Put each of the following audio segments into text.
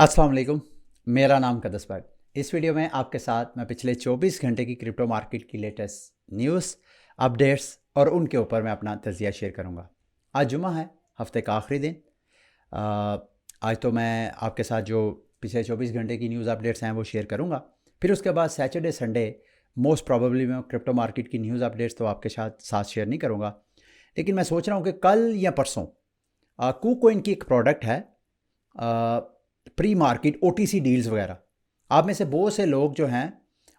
अस्सलाम वालेकुम। मेरा नाम कदस भट्ट। इस वीडियो में आपके साथ मैं पिछले 24 घंटे की क्रिप्टो मार्केट की लेटेस्ट न्यूज़, अपडेट्स और उनके ऊपर मैं अपना तजिया शेयर करूंगा। आज जुमा है, हफ्ते का आखिरी दिन। आज तो मैं आपके साथ जो पिछले 24 घंटे की न्यूज़ अपडेट्स हैं वो शेयर करूंगा। फिर उसके बाद सैटरडे संडे मोस्ट प्रॉबेबली मैं क्रिप्टो मार्केट की न्यूज़ अपडेट्स तो आपके साथ शेयर नहीं करूँगा। लेकिन मैं सोच रहा हूँ कि कल या परसों KuCoin की एक प्रोडक्ट है, प्री मार्केट OTC डील्स वगैरह। आप में से बहुत से लोग जो हैं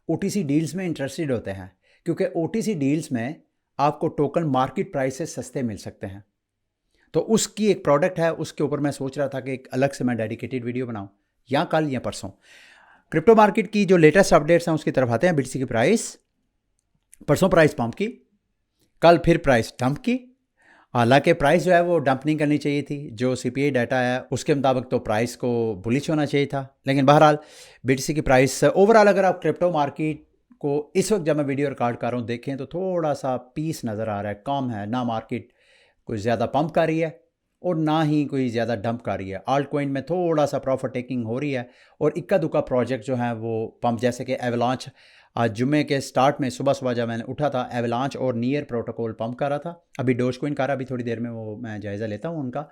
OTC डील्स में इंटरेस्टेड होते हैं, क्योंकि OTC डील्स में आपको टोकन मार्केट प्राइस से सस्ते मिल सकते हैं। तो उसकी एक प्रोडक्ट है, उसके ऊपर मैं सोच रहा था कि एक अलग से मैं डेडिकेटेड वीडियो बनाऊं, या कल या परसों। क्रिप्टो मार्केट की जो लेटेस्ट अपडेट्स हैं उसकी तरफ आते हैं। BTC की प्राइस, परसों प्राइस पंप की, कल फिर प्राइस डंप की। हालांकि प्राइस जो है वो डंप नहीं करनी चाहिए थी। जो CPI डाटा है उसके मुताबिक तो प्राइस को बुलिश होना चाहिए था। लेकिन बहरहाल BTC की प्राइस ओवरऑल, अगर आप क्रिप्टो मार्केट को इस वक्त जब मैं वीडियो रिकॉर्ड कर रहा हूँ देखें तो थोड़ा सा पीस नज़र आ रहा है, कम है। ना मार्केट कोई ज़्यादा पंप कर रही है और ना ही कोई ज़्यादा डंप कर रही है। आल्ट कॉइन में थोड़ा सा प्रॉफिट टेकिंग हो रही है और इक्का दुक्का प्रोजेक्ट जो है वो पंप, जैसे कि एवलांच। आज जुमे के स्टार्ट में सुबह सुबह जब मैंने उठा था, एवलांच और नियर प्रोटोकॉल पंप कर रहा था। अभी डोज कॉइन कर रहा, अभी थोड़ी देर में वो मैं जायज़ा लेता हूँ उनका।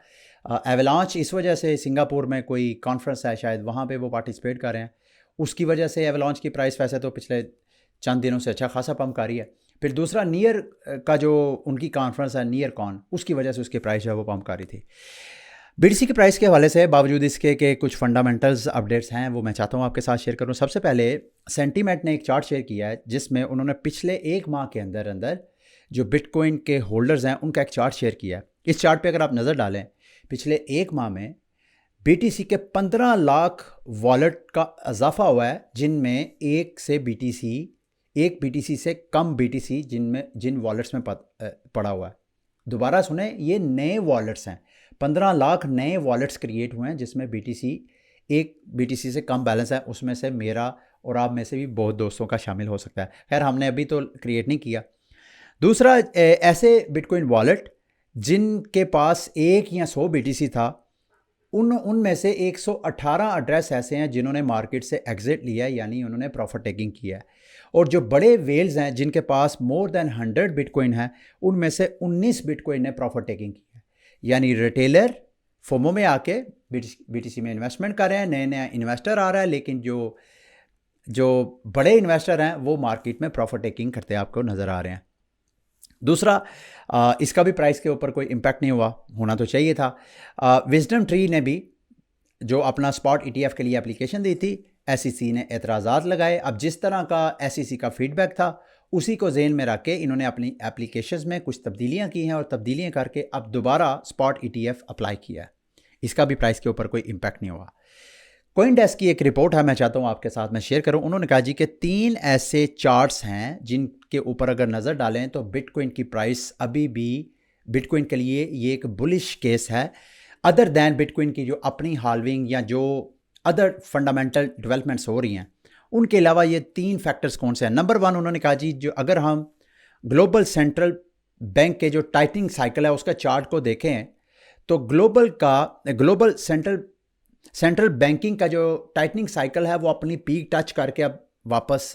एवलांच इस वजह से, सिंगापुर में कोई कॉन्फ्रेंस है शायद, वहाँ पे वो पार्टिसिपेट कर रहे हैं, उसकी वजह से एवलांच की प्राइस वैसे तो पिछले चंद दिनों से अच्छा खासा पंप कर रही है। फिर दूसरा नियर का जो उनकी कॉन्फ्रेंस है, नियर कॉन, उसकी वजह से उसकी प्राइस जो है वो पंप कर रही थी। BTC की प्राइस के हवाले से, बावजूद इसके कि कुछ फंडामेंटल्स अपडेट्स हैं वो मैं चाहता हूँ आपके साथ शेयर करूँ। सबसे पहले सेंटीमेंट ने एक चार्ट शेयर किया है जिसमें उन्होंने पिछले एक माह के अंदर अंदर जो बिटकॉइन के होल्डर्स हैं उनका एक चार्ट शेयर किया है। इस चार्ट पे अगर आप नज़र डालें, पिछले एक माह में BTC के 15 लाख वॉलेट का इजाफा हुआ है, जिनमें एक BTC से कम BTC जिन वॉलेट्स में पड़ा हुआ है। दोबारा सुने, ये नए वॉलेट्स हैं। 15 लाख नए वॉलेट्स क्रिएट हुए हैं जिसमें एक BTC से कम बैलेंस है। उसमें से मेरा और आप में से भी बहुत दोस्तों का शामिल हो सकता है। खैर, हमने अभी तो क्रिएट नहीं किया। दूसरा, ऐसे बिटकॉइन वॉलेट जिनके पास 1 या 100 BTC था, उनमें से 118 एड्रेस ऐसे हैं जिन्होंने मार्केट से एग्जिट लिया है, यानी उन्होंने प्रॉफिट टेकिंग किया है। और जो बड़े वेल्स हैं जिनके पास मोर देन 100 बिटकॉइन है, उनमें से 19 बिटकॉइन ने प्रॉफिट टेकिंग की है। यानी रिटेलर फोमो में आके BTC में इन्वेस्टमेंट कर रहे हैं, नए नया इन्वेस्टर आ रहा है, लेकिन जो बड़े इन्वेस्टर हैं वो मार्केट में प्रॉफिट टेकिंग करते आपको नज़र आ रहे हैं। दूसरा, इसका भी प्राइस के ऊपर कोई इम्पैक्ट नहीं हुआ, होना तो चाहिए था। विजडम ट्री ने भी जो अपना स्पॉट ETF के लिए एप्लीकेशन दी थी, SEC ने एतराज़ात लगाए। अब जिस तरह का SEC का फीडबैक था उसी को जेन में रख के इन्होंने अपनी एप्लीकेशंस में कुछ तब्दीलियां की हैं और तब्दीलियां करके अब दोबारा स्पॉट ETF अप्लाई किया है। इसका भी प्राइस के ऊपर कोई इम्पैक्ट नहीं हुआ। CoinDesk की एक रिपोर्ट है, मैं चाहता हूँ आपके साथ मैं शेयर करूँ। उन्होंने कहा जी कि 3 ऐसे चार्ट्स हैं जिनके ऊपर अगर नज़र डालें तो बिटकॉइन की प्राइस अभी भी, बिटकॉइन के लिए ये एक बुलिश केस है, अदर दैन बिटकॉइन की जो अपनी हाल्विंग या जो अदर फंडामेंटल डेवलपमेंट्स हो रही हैं उनके अलावा। ये 3 फैक्टर्स कौन से हैं? नंबर 1, उन्होंने कहा जी, जो अगर हम ग्लोबल सेंट्रल बैंक के जो टाइटनिंग साइकिल है उसका चार्ट को देखें तो ग्लोबल सेंट्रल बैंकिंग का जो टाइटनिंग साइकिल है वो अपनी पीक टच करके अब वापस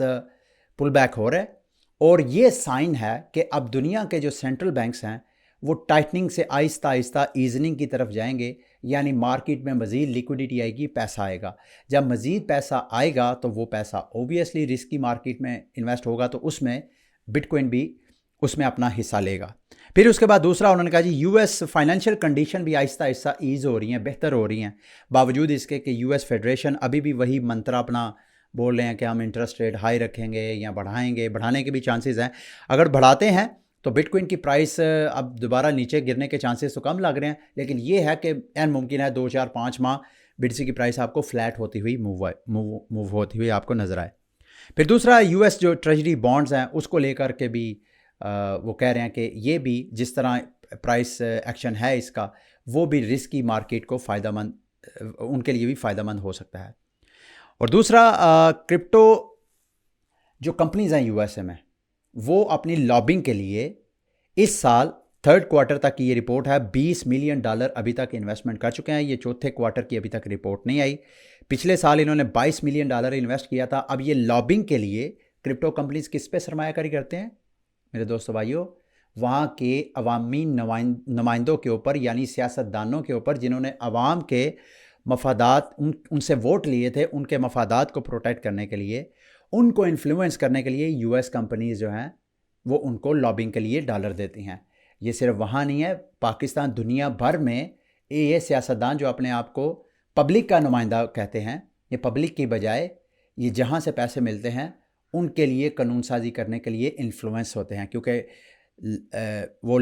पुल बैक हो रहा है। और ये साइन है कि अब दुनिया के जो सेंट्रल बैंक्स हैं वो टाइटनिंग से आहिस्ता आहिस्ता ईजनिंग की तरफ जाएंगे, यानी मार्केट में मज़ीद लिक्विडिटी आएगी, पैसा आएगा। जब मज़ीद पैसा आएगा तो वो पैसा ओबियसली रिस्क की मार्केट में इन्वेस्ट होगा, तो उसमें बिटकॉइन भी उसमें अपना हिस्सा लेगा। फिर उसके बाद दूसरा, उन्होंने कहा जी US फाइनेंशियल कंडीशन भी आहिस्ता आहिस्ता ईज़ हो रही हैं, बेहतर हो रही हैं, बावजूद इसके कि US फेडरेशन अभी भी वही मंत्रा अपना बोल रहे हैं कि हम इंटरेस्ट रेट हाई रखेंगे या बढ़ाएंगे। बढ़ाने के भी चांसेस हैं। अगर बढ़ाते हैं तो बिटकॉइन की प्राइस अब दोबारा नीचे गिरने के चांसेस तो कम लग रहे हैं, लेकिन ये है कि एन मुमकिन है 2 4 5 माह BTC की प्राइस आपको फ्लैट होती हुई मूव होती हुई आपको नज़र आए। फिर दूसरा, US जो ट्रेजरी बॉन्ड्स हैं उसको लेकर के भी वो कह रहे हैं कि ये भी जिस तरह प्राइस एक्शन है इसका, वो भी रिस्क की मार्केट को फ़ायदेमंद, उनके लिए भी फ़ायदेमंद हो सकता है। और दूसरा, क्रिप्टो जो कंपनीज हैं USA में, वो अपनी लॉबिंग के लिए इस साल 3rd क्वार्टर तक की ये रिपोर्ट है, $20 मिलियन अभी तक इन्वेस्टमेंट कर चुके हैं। ये 4थे क्वार्टर की अभी तक रिपोर्ट नहीं आई। पिछले साल इन्होंने $22 मिलियन इन्वेस्ट किया था। अब ये लॉबिंग के लिए क्रिप्टो कंपनीज किस पे सरमायाकारी करते हैं मेरे दोस्तों भाइयों? वहाँ के अवामी नुमाइंदों के ऊपर, यानी सियासतदानों के ऊपर, जिन्होंने अवाम के मफादात उनसे वोट लिए थे, उनके मफादात को प्रोटेक्ट करने के लिए, उनको इन्फ्लुएंस करने के लिए यूएस कंपनीज जो हैं वो उनको लॉबिंग के लिए डॉलर देती हैं। ये सिर्फ वहाँ नहीं है, पाकिस्तान, दुनिया भर में ये सियासतदान जो अपने आप को पब्लिक का नुमाइंदा कहते हैं, ये पब्लिक की बजाय ये जहाँ से पैसे मिलते हैं उनके लिए कानून साजी करने के लिए इन्फ्लुएंस होते हैं, क्योंकि वो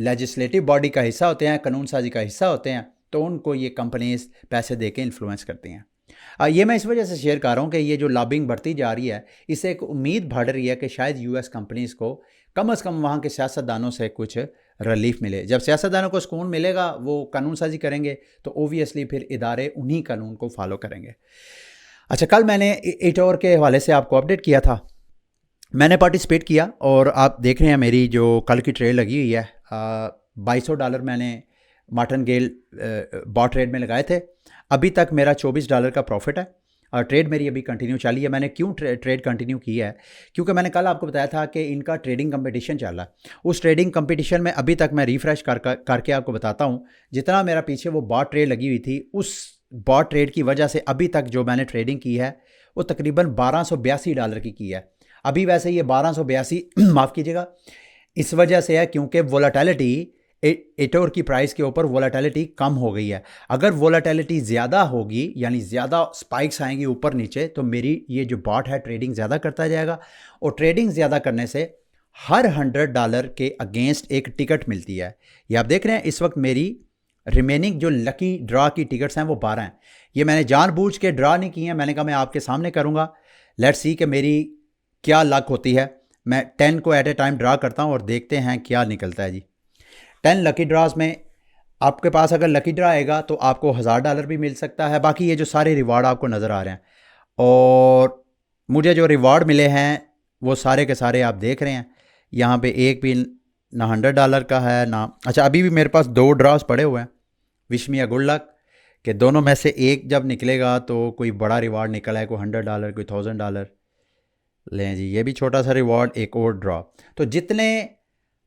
लेजिस्लेटिव बॉडी का हिस्सा होते हैं, कानून साजी का हिस्सा होते हैं, तो उनको ये कंपनीज पैसे दे के इन्फ्लुएंस करती हैं। ये मैं इस वजह से शेयर कर रहा हूँ कि ये जो लॉबिंग बढ़ती जा रही है, इससे एक उम्मीद बढ़ रही है कि शायद यूएस कंपनीज़ को कम से कम वहाँ के सियासतदानों से कुछ रिलीफ मिले। जब सियासतदानों को सुकून मिलेगा, वो कानून साजी करेंगे, तो ओबियसली फिर इदारे उन्हीं कानून को फॉलो करेंगे। अच्छा, कल मैंने इटोर के हवाले से आपको अपडेट किया था, मैंने पार्टिसिपेट किया और आप देख रहे हैं मेरी जो कल की ट्रेड लगी हुई है, $2200 मैंने मार्टिन गेल बॉट ट्रेड में लगाए थे। अभी तक मेरा $24 का प्रॉफिट है और ट्रेड मेरी अभी कंटिन्यू चली है। मैंने क्यों ट्रेड कंटिन्यू की है? क्योंकि मैंने कल आपको बताया था कि इनका ट्रेडिंग कंपटीशन चल रहा है। उस ट्रेडिंग कंपटीशन में अभी तक मैं रिफ़्रेश करके आपको बताता हूँ, जितना मेरा पीछे वो बॉट ट्रेड लगी हुई थी, उस बॉट ट्रेड की वजह से अभी तक जो मैंने ट्रेडिंग की है वो तकरीबन $1282 की है। अभी वैसे ये 1282 माफ़ कीजिएगा, इस वजह से है क्योंकि वोलेटिलिटी इटोर की प्राइस के ऊपर वोलेटिलिटी कम हो गई है। अगर वोलेटिलिटी ज़्यादा होगी, यानी ज़्यादा स्पाइक्स आएंगी ऊपर नीचे, तो मेरी ये जो बॉट है ट्रेडिंग ज़्यादा करता जाएगा, और ट्रेडिंग ज़्यादा करने से हर $100 के अगेंस्ट एक टिकट मिलती है। ये आप देख रहे हैं इस वक्त मेरी रिमेनिंग जो लकी ड्रा की टिकट्स हैं वो 12 हैं। ये मैंने जानबूझ के ड्रा नहीं की हैं, मैंने कहा मैं आपके सामने करूँगा, लेट्स सी कि मेरी क्या लक होती है। मैं 10 को एट ए टाइम ड्रा करता हूँ और देखते हैं क्या निकलता है जी। 10 लकी ड्रास में आपके पास अगर लकी ड्रा आएगा तो आपको $1000 भी मिल सकता है। बाकी ये जो सारे रिवार्ड आपको नज़र आ रहे हैं, और मुझे जो रिवार्ड मिले हैं वो सारे के सारे आप देख रहे हैं। यहाँ पे एक भी ना $100 का है ना, अच्छा अभी भी मेरे पास 2 ड्रास पड़े हुए हैं, wish me a good luck, कि दोनों में से एक जब निकलेगा तो कोई बड़ा रिवार्ड निकला है, कोई $100 कोई $1000 लें जी। ये भी छोटा सा रिवॉर्ड, एक और ड्रॉ। तो जितने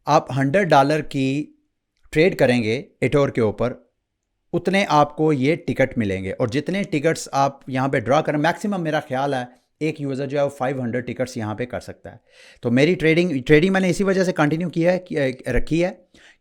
आप $100 की ट्रेड करेंगे इटोर के ऊपर, उतने आपको ये टिकट मिलेंगे, और जितने टिकट्स आप यहाँ पे ड्रा करें, मैक्सिमम मेरा ख्याल है एक यूज़र जो है वो 500 टिकट्स यहाँ पे कर सकता है। तो मेरी ट्रेडिंग मैंने इसी वजह से कंटिन्यू किया है, रखी है,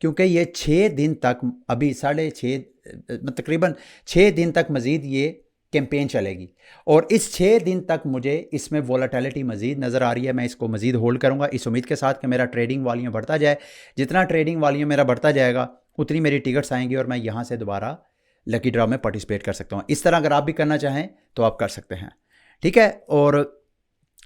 क्योंकि ये 6 दिन तक, अभी 6.5 तकरीबन 6 दिन तक मज़ीद ये कैंपेन चलेगी, और इस 6 दिन तक मुझे इसमें वोलेटिलिटी मज़ीद नज़र आ रही है। मैं इसको मज़ीद होल्ड करूँगा इस उम्मीद के साथ कि मेरा ट्रेडिंग वॉल्यूम बढ़ता जाए। जितना ट्रेडिंग वॉल्यूम मेरा बढ़ता जाएगा उतनी मेरी टिकट्स आएंगी और मैं यहाँ से दोबारा लकी ड्रॉ में पार्टिसिपेट कर सकता हूँ। इस तरह अगर आप भी करना चाहें तो आप कर सकते हैं, ठीक है। और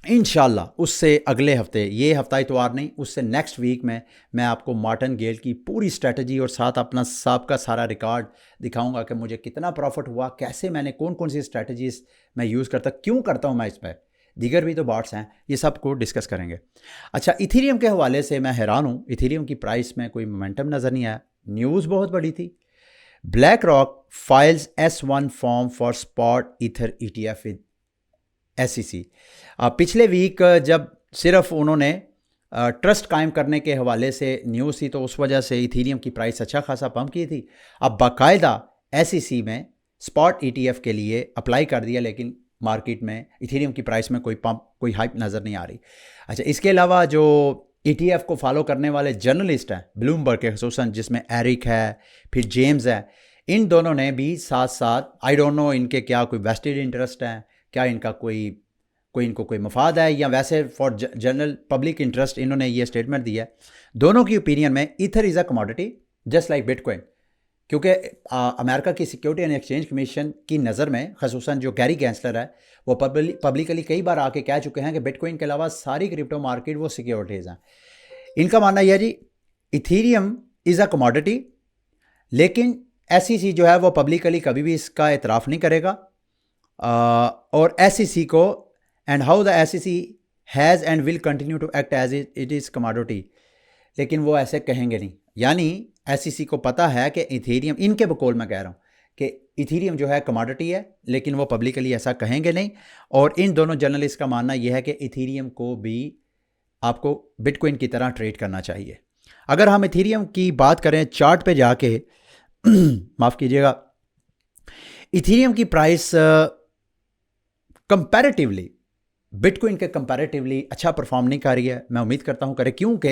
इंशाल्लाह उससे अगले हफ्ते, ये हफ्ता इतवार नहीं, उससे नेक्स्ट वीक में मैं आपको मार्टिन गेल की पूरी स्ट्रेटजी और साथ अपना सबका सारा रिकॉर्ड दिखाऊंगा कि मुझे कितना प्रॉफिट हुआ, कैसे मैंने कौन कौन सी स्ट्रेटजीज मैं यूज़ करता, क्यों करता हूँ मैं इस पर, दीगर भी तो बॉट्स हैं, ये सब को डिस्कस करेंगे। अच्छा, इथीरियम के हवाले से मैं हैरान हूँ, इथीरियम की प्राइस में कोई मोमेंटम नज़र नहीं आया। न्यूज़ बहुत बड़ी थी, black rock files S1 form for spot ether ETF with SEC। पिछले वीक जब सिर्फ उन्होंने ट्रस्ट कायम करने के हवाले से न्यूज़ थी, तो उस वजह से इथीरियम की प्राइस अच्छा खासा पम्प की थी। अब बाकायदा SEC में स्पॉट ETF के लिए अप्लाई कर दिया, लेकिन मार्केट में इथीरियम की प्राइस में कोई पम्प, कोई हाइप नज़र नहीं आ रही। अच्छा, इसके अलावा जो ETF को फॉलो करने वाले जर्नलिस्ट हैं ब्लूमबर्ग के खसूसन, जिसमें एरिक है, फिर जेम्स है, इन दोनों ने भी साथ साथ, आई डोंट नो इनके क्या कोई वेस्टेड इंटरेस्ट है, क्या इनका कोई मफाद है, या वैसे फॉर जनरल पब्लिक इंटरेस्ट इन्होंने ये स्टेटमेंट दिया है। दोनों की ओपिनियन में ether is a commodity just like bitcoin, क्योंकि अमेरिका की सिक्योरिटी एंड एक्सचेंज कमीशन की नज़र में खसूसन जो गैरी गैंसलर है वो पब्लिकली कई बार आके कह चुके हैं कि बिटकॉइन के अलावा सारी क्रिप्टो मार्केट वो सिक्योरिटीज़ हैं। इनका मानना यह है जी, इथीरियम इज़ अ कमोडिटी, लेकिन SEC जो है वो पब्लिकली कभी भी इसका एतराफ़ नहीं करेगा, और SEC को, and how the SEC has and will continue to act as it is commodity, लेकिन वो ऐसे कहेंगे नहीं। यानी SEC को पता है कि इथेरियम, इनके बकौल मैं कह रहा हूँ कि इथीरियम जो है कमोडिटी है, लेकिन वो पब्लिकली ऐसा कहेंगे नहीं। और इन दोनों जर्नलिस्ट का मानना यह है कि इथीरियम को भी आपको बिटकॉइन की तरह ट्रेड करना चाहिए। अगर हम इथीरियम की बात करें चार्ट पे जाके माफ़ कीजिएगा, इथीरियम की प्राइस कंपैरेटिवली बिटकॉइन के कंपैरेटिवली अच्छा परफॉर्म नहीं कर रही है। मैं उम्मीद करता हूँ करे, क्योंकि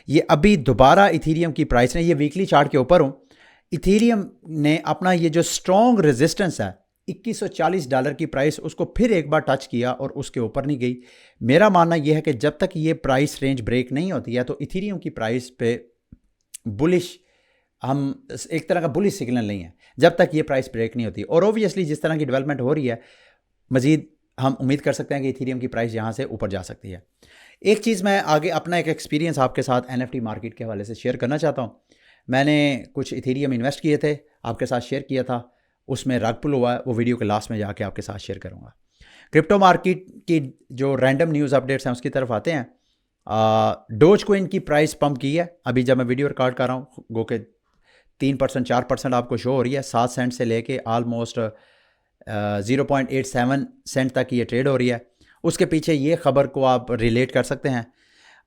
ये अभी दोबारा इथीरियम की प्राइस ने, ये वीकली चार्ट के ऊपर हूँ, इथीरियम ने अपना ये जो स्ट्रॉन्ग रेजिस्टेंस है $2140 की प्राइस, उसको फिर एक बार टच किया और उसके ऊपर नहीं गई। मेरा मानना यह है कि जब तक ये प्राइस रेंज ब्रेक नहीं होती है तो इथीरियम की प्राइस पे बुलिश, हम एक तरह का बुलिश सिग्नल नहीं है जब तक ये प्राइस ब्रेक नहीं होती। और ओबियसली जिस तरह की डेवलपमेंट हो रही है, मज़ीद हम उम्मीद कर सकते हैं कि इथीरियम की प्राइस यहाँ से ऊपर जा सकती है। एक चीज़ मैं आगे अपना एक एक्सपीरियंस आपके साथ NFT मार्केट के हवाले से शेयर करना चाहता हूँ। मैंने कुछ इथीरियम इन्वेस्ट किए थे, आपके साथ शेयर किया था, उसमें रग पुल हुआ है, वो वीडियो के लास्ट में जाके आपके साथ शेयर करूँगा। क्रिप्टो मार्केट की जो रैंडम न्यूज़ अपडेट्स हैं उसकी तरफ आते हैं। डोज कोइन की प्राइस पंप की है, अभी जब मैं वीडियो रिकॉर्ड कर रहा हूँ, गो के 3% 4% आपको शो हो रही है। 7 सेंट से लेके आलमोस्ट 0.87 सेंट तक ये ट्रेड हो रही है। उसके पीछे ये खबर को आप रिलेट कर सकते हैं,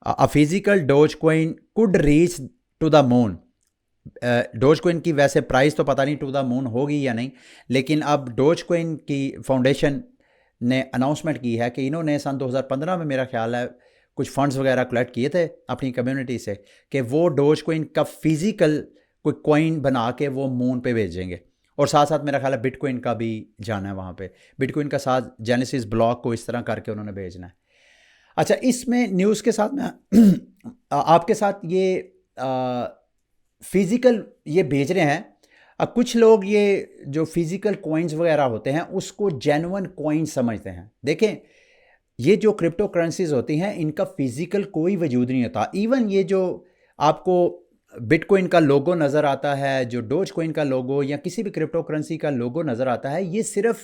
a physical Dogecoin could reach to the moon. Dogecoin की वैसे प्राइस तो पता नहीं टू द मून होगी या नहीं, लेकिन अब डोज कोइन की फाउंडेशन ने अनाउंसमेंट की है कि इन्होंने सन 2015 में मेरा ख्याल है कुछ फंड्स वगैरह कलेक्ट किए थे अपनी कम्युनिटी से कि वो डोज कोइन का फिजिकल कोई कॉइन बना के वो मून पे भेजेंगे। और साथ साथ मेरा ख्याल है बिटकॉइन का भी जाना है वहाँ पे, बिटकॉइन का साथ जेनेसिस ब्लॉक को इस तरह करके उन्होंने भेजना है। अच्छा, इसमें न्यूज़ के साथ मैं आपके साथ ये फिज़िकल ये भेज रहे हैं। अब कुछ लोग ये जो फिज़िकल कॉइन्स वगैरह होते हैं उसको जेन्युइन कॉइन समझते हैं। देखें, ये जो क्रिप्टो करेंसीज होती हैं इनका फिज़िकल कोई वजूद नहीं होता। इवन ये जो आपको बिटकॉइन का लोगो नज़र आता है, जो डोज कोइन का लोगो या किसी भी क्रिप्टो करेंसी का लोगो नज़र आता है, ये सिर्फ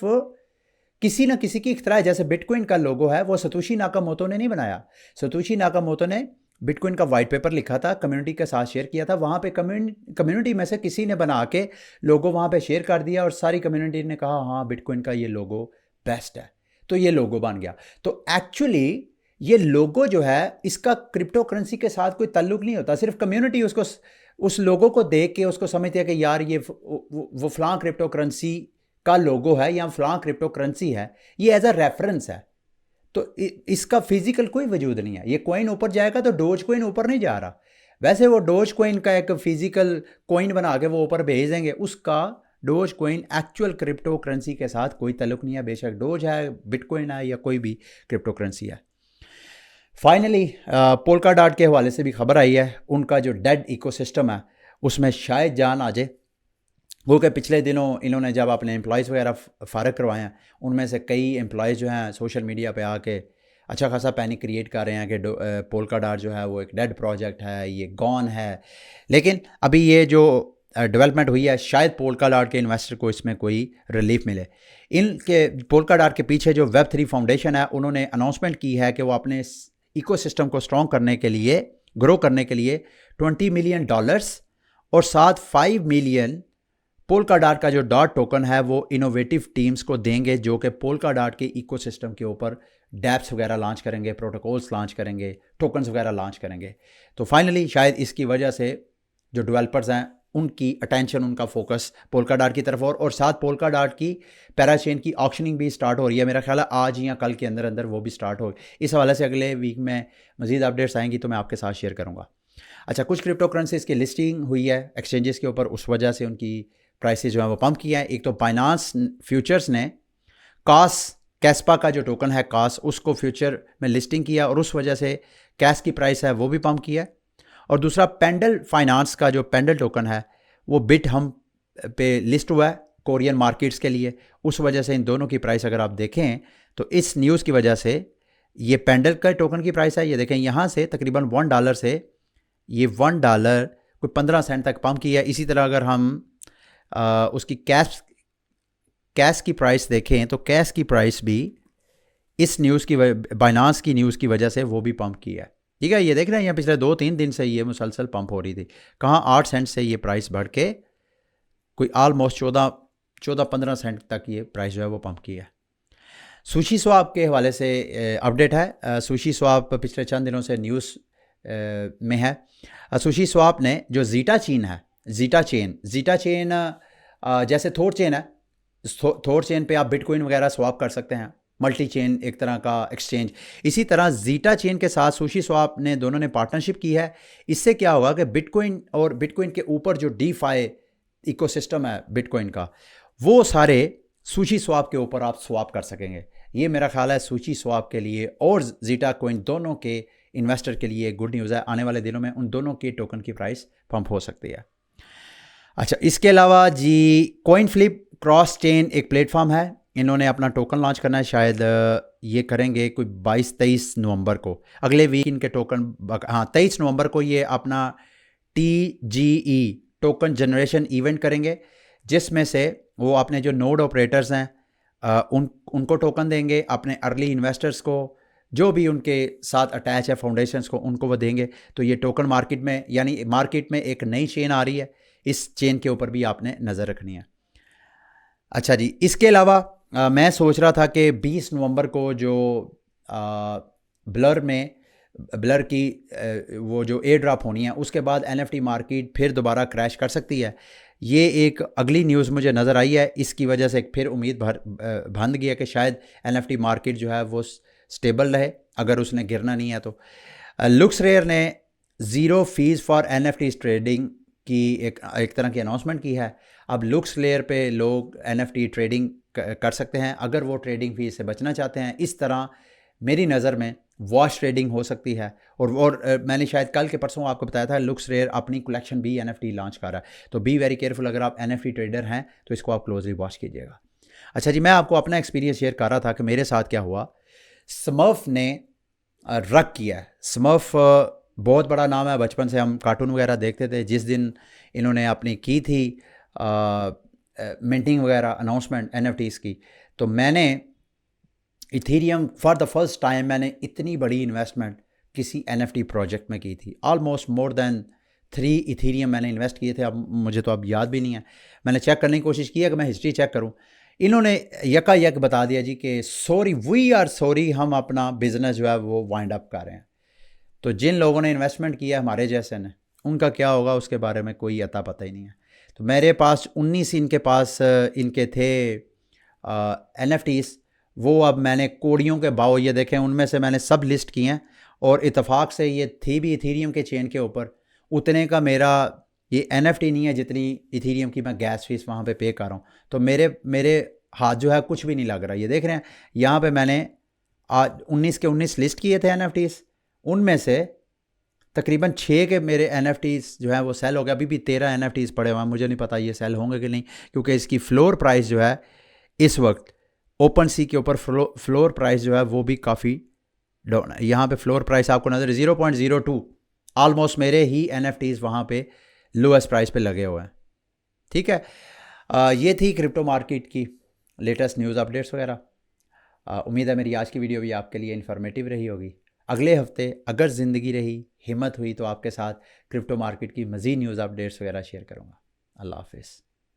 किसी ना किसी की इख्तरा है। जैसे बिटकॉइन का लोगो है वो सतोशी नाकामोटो ने नहीं बनाया। सतोशी नाकामोटो ने बिटकॉइन का वाइट पेपर लिखा था, कम्युनिटी के साथ शेयर किया था, वहाँ पे कम्युनिटी में से किसी ने बना के लोगो वहाँ पे शेयर कर दिया और सारी कम्युनिटी ने कहा हाँ बिटकॉइन का ये लोगो बेस्ट है, तो ये लोगो बन गया। तो एक्चुअली ये लोगो जो है इसका क्रिप्टो करेंसी के साथ कोई ताल्लुक नहीं होता। सिर्फ कम्युनिटी उसको, उस लोगो को देख के उसको समझती है कि यार ये वो फलां क्रिप्टो करेंसी का लोगो है या फलां क्रिप्टो करेंसी है, ये एज अ रेफरेंस है। तो इसका फिजिकल कोई वजूद नहीं है। ये कॉइन ऊपर जाएगा तो डोज कॉइन ऊपर नहीं जा रहा। वैसे वो डोज कॉइन का एक फिजिकल कॉइन बना के वो ऊपर भेज देंगे, उसका dose coin actual crypto currency के साथ कोई ताल्लुक नहीं है, बेशक डोज है, बिटकॉइन है या कोई भी क्रिप्टो करेंसी है। फाइनली पोल्का डॉट के हवाले से भी खबर आई है, उनका जो डेड इकोसिस्टम है उसमें शायद जान आ जाए। वो कि पिछले दिनों इन्होंने जब अपने एम्प्लॉयज़ वगैरह फ़ारग करवाए हैं, उनमें से कई एम्प्लॉयज़ जो हैं सोशल मीडिया पे आके अच्छा खासा पैनिक क्रिएट कर रहे हैं कि पोल्का डॉट जो है वो एक डेड प्रोजेक्ट है, ये गॉन है। लेकिन अभी ये जो डेवलपमेंट हुई है, शायद पोल्का डॉट के इन्वेस्टर को इसमें कोई रिलीफ मिले। इनके पोल्का डॉट के पीछे जो Web3 फाउंडेशन है, उन्होंने अनाउंसमेंट की है कि वो अपने इकोसिस्टम को स्ट्रॉन्ग करने के लिए, ग्रो करने के लिए $20 मिलियन और साथ 5 मिलियन पोल्का डॉट का जो डॉट टोकन है वो इनोवेटिव टीम्स को देंगे, जो कि पोल्का डॉट के इकोसिस्टम के ऊपर डैप्स वगैरह लॉन्च करेंगे, प्रोटोकॉल्स लॉन्च करेंगे, टोकन्स वगैरह लॉन्च करेंगे। तो फाइनली शायद इसकी वजह से जो डेवलपर्स हैं उनकी अटेंशन, उनका फोकस पोल्का डॉट की तरफ और साथ पोल्का डॉट की पैराचेन की ऑक्शनिंग भी स्टार्ट हो रही है। मेरा ख्याल है आज या कल के अंदर अंदर वो भी स्टार्ट हो। इस हवाले से अगले वीक में मज़ीद अपडेट्स आएंगी तो मैं आपके साथ शेयर करूँगा। अच्छा, कुछ क्रिप्टो करेंसीज की लिस्टिंग हुई है एक्सचेंजेस के ऊपर, उस वजह से उनकी प्राइसेस जो है वो पंप किया है। एक तो बाइनांस फ्यूचर्स ने कैस्पा का जो टोकन है कास, उसको फ्यूचर में लिस्टिंग किया और उस वजह से कैश की प्राइस है वो भी पंप किया है। और दूसरा पेंडल फाइनेंस का जो पेंडल टोकन है वो बिट हम पे लिस्ट हुआ है कोरियन मार्केट्स के लिए, उस वजह से इन दोनों की प्राइस अगर आप देखें तो इस न्यूज़ की वजह से ये पेंडल का टोकन की प्राइस है, ये देखें यहाँ से तकरीबन $1 से ये $1 कोई 15 सेंट तक पंप किया है। इसी तरह अगर हम उसकी कैश की प्राइस देखें तो कैश की प्राइस भी इस न्यूज़ की बाइनांस की न्यूज़ की वजह से वो भी पंप किया है। ठीक है, ये देख रहे हैं यहाँ पिछले 2-3 दिन से ये मुसलसल पंप हो रही थी। कहाँ 8 सेंट से ये प्राइस बढ़ के कोई ऑलमोस्ट 14-15 सेंट तक ये प्राइस जो है वो पंप किया है। सुशी स्वाप के हवाले से अपडेट है। सुशी स्वाप पिछले चंद दिनों से न्यूज़ में है। सुशी स्वाप ने जो जीटा चेन जैसे थोर चेन है, थोर चेन पे आप बिटकॉइन वगैरह स्वाप कर सकते हैं, मल्टी चेन एक तरह का एक्सचेंज। इसी तरह जीटा चेन के साथ सुशी स्वाप ने दोनों ने पार्टनरशिप की है। इससे क्या होगा कि बिटकॉइन और बिटकॉइन के ऊपर जो डीफाई इकोसिस्टम है बिटकॉइन का, वो सारे सुशी स्वाप के ऊपर आप स्वाप कर सकेंगे। ये मेरा ख्याल है सुशी स्वाप के लिए और जीटा कॉइन दोनों के इन्वेस्टर के लिए गुड न्यूज़ है। आने वाले दिनों में उन दोनों के टोकन की प्राइस पंप हो सकती है। अच्छा, इसके अलावा G coin flip cross chain एक प्लेटफॉर्म है, इन्होंने अपना टोकन लॉन्च करना है, शायद ये करेंगे कोई 22-23 नवंबर को, अगले वीक इनके टोकन, हाँ 23 नवंबर को ये अपना TGE टोकन जनरेशन इवेंट करेंगे, जिसमें से वो अपने जो नोड ऑपरेटर्स हैं उनको टोकन देंगे, अपने अर्ली इन्वेस्टर्स को, जो भी उनके साथ अटैच है फाउंडेशंस को, उनको वो देंगे। तो ये टोकन मार्केट में, यानी मार्केट में एक नई चेन आ रही है, इस चेन के ऊपर भी आपने नज़र रखनी है। अच्छा जी, इसके अलावा मैं सोच रहा था कि 20 नवंबर को जो ब्लर की वो जो एयर ड्रॉप होनी है, उसके बाद NFT मार्केट फिर दोबारा क्रैश कर सकती है। ये एक अगली न्यूज़ मुझे नज़र आई है, इसकी वजह से फिर उम्मीद बंध गई है कि शायद NFT मार्केट जो है वो स्टेबल रहे, अगर उसने गिरना नहीं है तो। लुक्सरेयर ने zero fees for NFT trading की एक तरह की अनाउंसमेंट की है। अब लुक्सरेयर पे लोग NFT ट्रेडिंग कर सकते हैं अगर वो ट्रेडिंग फीस से बचना चाहते हैं। इस तरह मेरी नज़र में वॉश ट्रेडिंग हो सकती है। और मैंने शायद कल के परसों आपको बताया था, लुक्सरेयर अपनी कलेक्शन भी NFT लॉन्च कर रहा है। तो बी वेरी केयरफुल, अगर आप NFT ट्रेडर हैं तो इसको आप क्लोजली वॉच कीजिएगा। अच्छा जी, मैं आपको अपना एक्सपीरियंस शेयर कर रहा था कि मेरे साथ क्या हुआ। स्मर्फ ने रग किया है। स्मर्फ बहुत बड़ा नाम है, बचपन से हम कार्टून वगैरह देखते थे। जिस दिन इन्होंने अपनी की थी मिंटिंग वगैरह अनाउंसमेंट NFTs की, तो मैंने Ethereum for the first time मैंने इतनी बड़ी इन्वेस्टमेंट किसी NFT प्रोजेक्ट में की थी। ऑलमोस्ट मोर देन 3 इथीरियम मैंने इन्वेस्ट किए थे। अब मुझे तो अब याद भी नहीं है, मैंने चेक करने की कोशिश की है कि मैं हिस्ट्री चेक करूं। इन्होंने यकायक बता दिया जी कि सॉरी, वी आर सॉरी, हम अपना बिजनेस जो है वो वाइंड अप कर रहे हैं। तो जिन लोगों ने इन्वेस्टमेंट किया हमारे जैसे ने, उनका क्या होगा उसके बारे में कोई अता पता ही नहीं है। तो मेरे पास 19 इनके पास इनके थे NFTs, वो अब मैंने कोड़ियों के भाव ये देखें, उनमें से मैंने सब लिस्ट किए हैं, और इतफाक़ से ये थी भी इथीरियम के चेन के ऊपर। उतने का मेरा ये NFT नहीं है जितनी इथीरियम की मैं गैस फीस वहाँ पे कर रहा हूँ। तो मेरे हाथ जो है कुछ भी नहीं लग रहा। ये देख रहे हैं यहाँ पे मैंने आज 19 के 19 लिस्ट किए थे NFTs, उनमें से तकरीबन 6 के मेरे NFTs जो है वो सेल हो गया। अभी भी 13 NFTs पड़े हुए हैं, मुझे नहीं पता ये सेल होंगे कि नहीं, क्योंकि इसकी फ्लोर प्राइस जो है इस वक्त ओपन सी के ऊपर फ्लोर प्राइस जो है वो भी काफ़ी डाउन है। यहाँ पे फ्लोर प्राइस आपको नज़र 0.02, ऑलमोस्ट मेरे ही NFTs वहाँ पे लोएस्ट प्राइस पे लगे हुए हैं। ठीक है, ये थी क्रिप्टो मार्केट की लेटेस्ट न्यूज़ अपडेट्स वगैरह। उम्मीद है मेरी आज की वीडियो भी आपके लिए इन्फॉर्मेटिव रही होगी। अगले हफ्ते अगर ज़िंदगी रही, हिम्मत हुई, तो आपके साथ क्रिप्टो मार्केट की मज़ीद न्यूज़ अपडेट्स वगैरह शेयर करूँगा। अल्लाह हाफिज़।